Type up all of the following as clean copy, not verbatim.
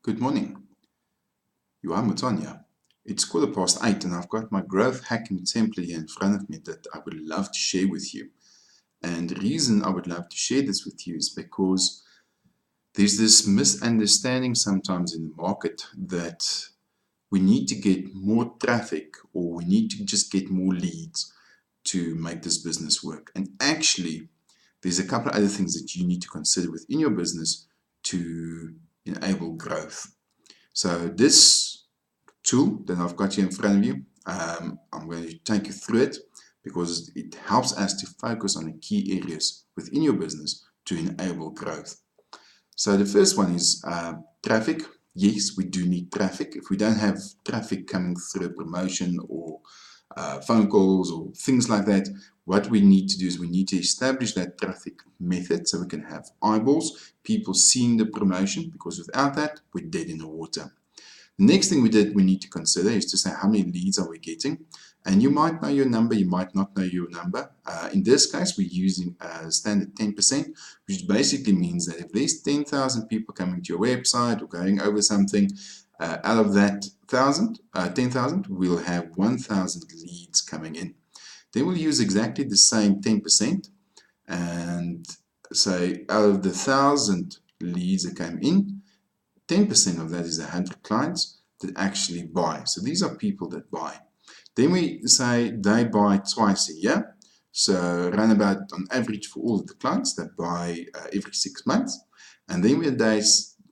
Good morning. Johan Mutanya. It's 8:15 and I've got my growth hacking template here in front of me that I would love to share with you. And the reason I would love to share this with you is because there's this misunderstanding sometimes in the market that we need to get more traffic or we need to just get more leads to make this business work. And actually, there's a couple of other things that you need to consider within your business to enable growth. So this tool that I've got here in front of you, I'm going to take you through it because it helps us to focus on the key areas within your business to enable growth. So the first one is traffic. Yes, we do need traffic. If we don't have traffic coming through a promotion or phone calls or things like that, what we need to do is we need to establish that traffic method so we can have eyeballs, people seeing the promotion, because without that, we're dead in the water. The next thing we need to consider is to say how many leads are we getting. And you might know your number, you might not know your number. In this case, we're using a standard 10%, which basically means that if there's 10,000 people coming to your website or going over something, out of that 10,000, we'll have 1,000 leads coming in. Then we'll use exactly the same 10% and say out of the 1,000 leads that came in, 10% of that is 100 clients that actually buy. So these are people that buy. Then we say they buy twice a year. So around about on average for all of the clients that buy every 6 months. And then they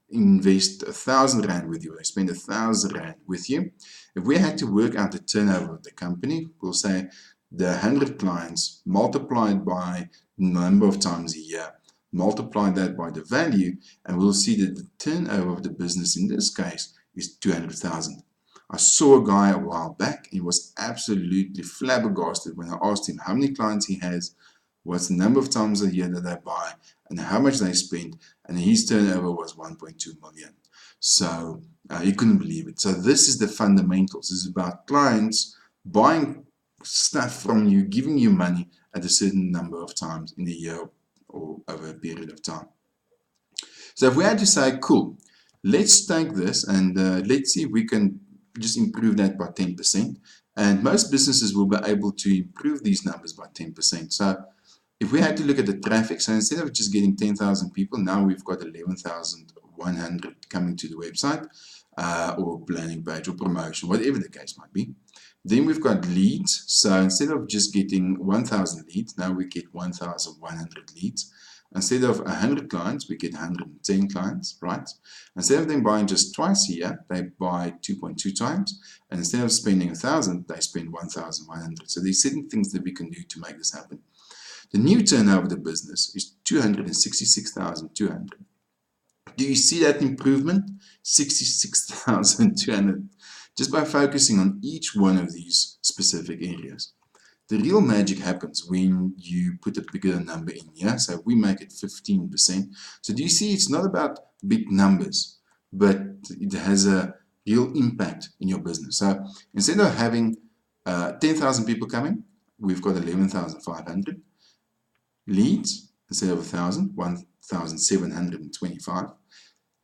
invest 1,000 Rand with you, they spend 1,000 Rand with you. If we had to work out the turnover of the company, we'll say the 100 clients multiplied by the number of times a year, multiply that by the value, and we'll see that the turnover of the business in this case is 200,000. I saw a guy a while back, he was absolutely flabbergasted when I asked him how many clients he has, what's the number of times a year that they buy, and how much they spend, and his turnover was 1.2 million. So he couldn't believe it. So this is the fundamentals. This is about clients buying stuff from you, giving you money at a certain number of times in a year or over a period of time. So if we had to say, cool, let's take this and let's see if we can just improve that by 10%. And most businesses will be able to improve these numbers by 10%. So if we had to look at the traffic, so instead of just getting 10,000 people, now we've got 11,100 coming to the website or landing page or promotion, whatever the case might be. Then we've got leads. So instead of just getting 1,000 leads, now we get 1,100 leads. Instead of 100 clients, we get 110 clients, right? Instead of them buying just twice a year, they buy 2.2 times. And instead of spending 1,000, they spend 1,100. So there's certain things that we can do to make this happen. The new turnover of the business is 266,200. Do you see that improvement? 66,200. Just by focusing on each one of these specific areas. The real magic happens when you put a bigger number in here. So we make it 15%. So do you see it's not about big numbers, but it has a real impact in your business. So instead of having 10,000 people coming, we've got 11,500 leads. Instead of 1,000, 1,725.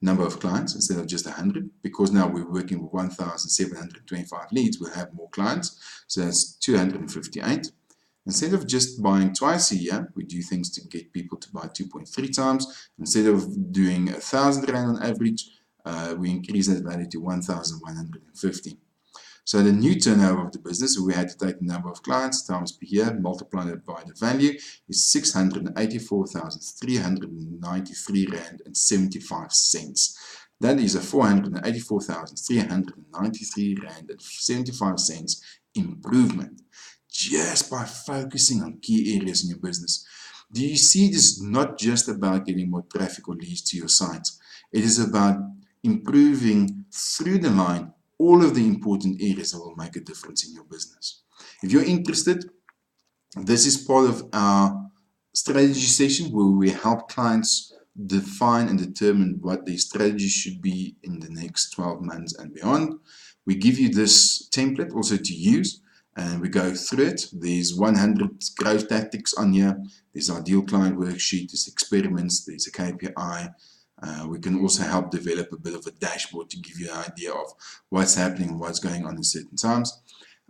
Number of clients instead of just 100, because now we're working with 1,725 leads, we'll have more clients, so that's 258. Instead of just buying twice a year, we do things to get people to buy 2.3 times. Instead of doing 1,000 Rand on average, we increase that value to 1,150. So the new turnover of the business, we had to take the number of clients times per year, multiply that by the value, is 684,393 Rand and 75 cents. That is a 484,393 Rand and 75 cents improvement just by focusing on key areas in your business. Do you see this is not just about getting more traffic or leads to your site? It is about improving through the line all of the important areas that will make a difference in your business. If you're interested, this is part of our strategy session where we help clients define and determine what their strategy should be in the next 12 months and beyond. We give you this template also to use and we go through it. There's 100 growth tactics on here. There's our deal client worksheet, there's experiments, there's a KPI, We can also help develop a bit of a dashboard to give you an idea of what's happening, what's going on in certain times.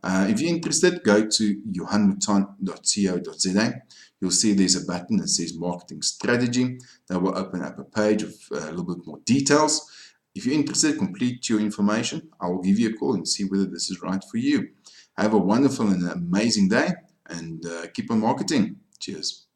If you're interested, go to johanmouton.co.za. You'll see there's a button that says Marketing Strategy. That will open up a page of a little bit more details. If you're interested, complete your information. I will give you a call and see whether this is right for you. Have a wonderful and amazing day, and keep on marketing. Cheers.